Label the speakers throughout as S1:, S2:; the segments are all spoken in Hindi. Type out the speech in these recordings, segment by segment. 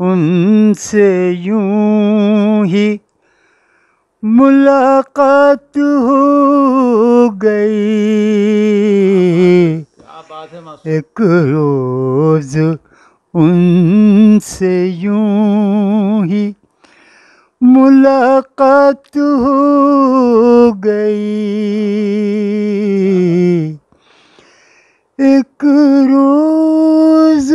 S1: उनसे यूं ही मुलाकात हो गई। एक रोज उनसे यूं ही मुलाकात हो गई। एक रोज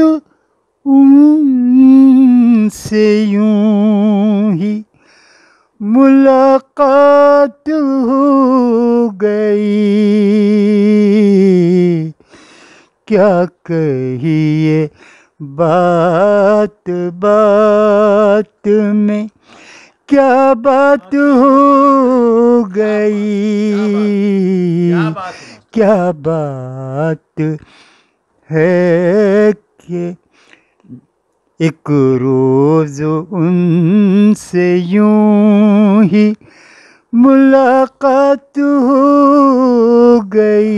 S1: उनसे यूं ही मुलाकात हो गई। क्या कहिए बात बात में क्या बात हो गई। क्या बात है कि एक रोज उनसे यूं ही मुलाकात हो गई।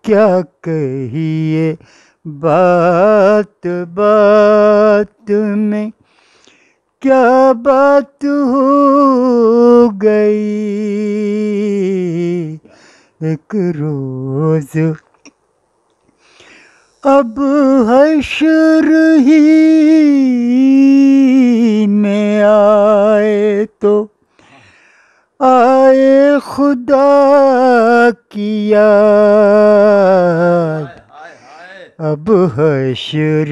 S1: क्या कहिए बात बात में क्या बात हो गई। एक रोज अब हश्र ही में आए तो आए खुदा की याद। अब हश्र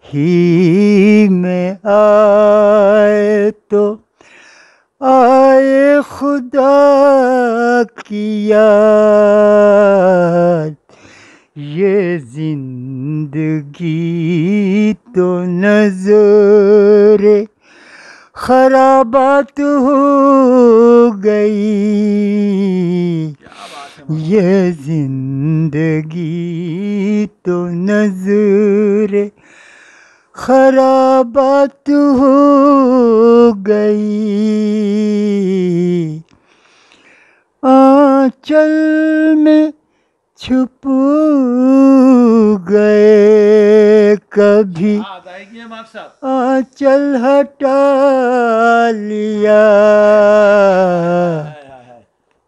S1: ही में आए तो आए खुदा की याद। ये जिंदगी तो नज़रे खराबात हो गई। ये जिंदगी तो नज़रे खराबात हो गई। आंचल में छुप गए कभी आंचल हटा लिया।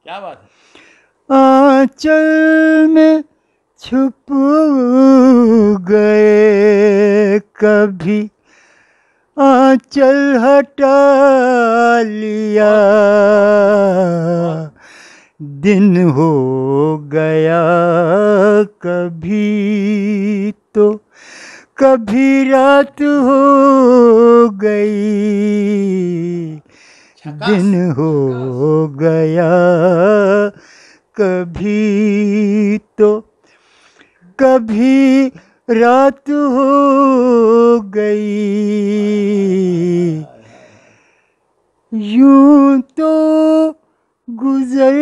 S2: क्या बात है।
S1: आंचल में छुप गए कभी आंचल हटा लिया। दिन हो गया कभी तो कभी रात हो गई। दिन हो गया कभी तो कभी रात हो गई। यूं तो गुजर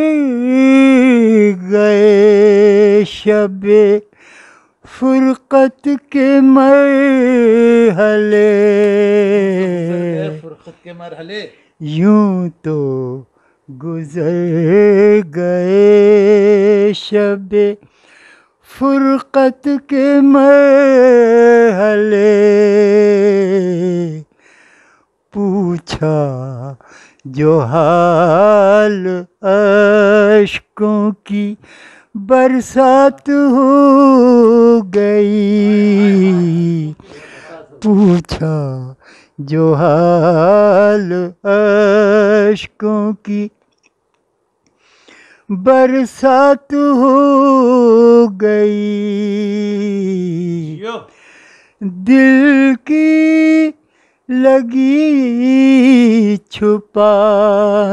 S1: गए शबे फुरकत के मरहले। यूं तो गुजर गए शबे फुरकत के मरहले। पूछा जो हाल अश्कों की बरसात हो गई। पूछा जो हाल अश्कों की बरसात हो गई। दिल की लगी छुपा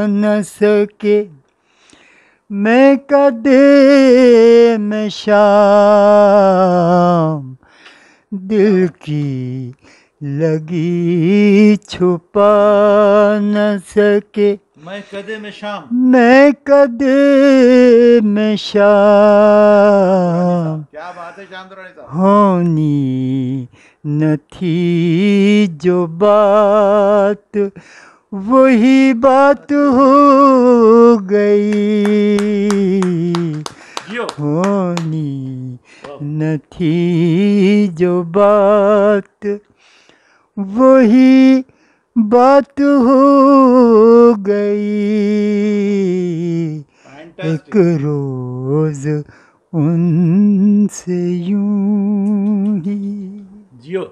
S1: न सके मैं कदे में शाम। दिल की लगी छुपा न सके
S2: मैं कदे में शाम।
S1: मैं कदे में शाम।
S2: क्या बात है चांदरानी साहब।
S1: होनी न थी जो बात वही बात हो गई। होनी न थी जो बात वही बात हो गई। एक
S2: Fantastic.
S1: रोज उनसे यूं ही
S2: जियो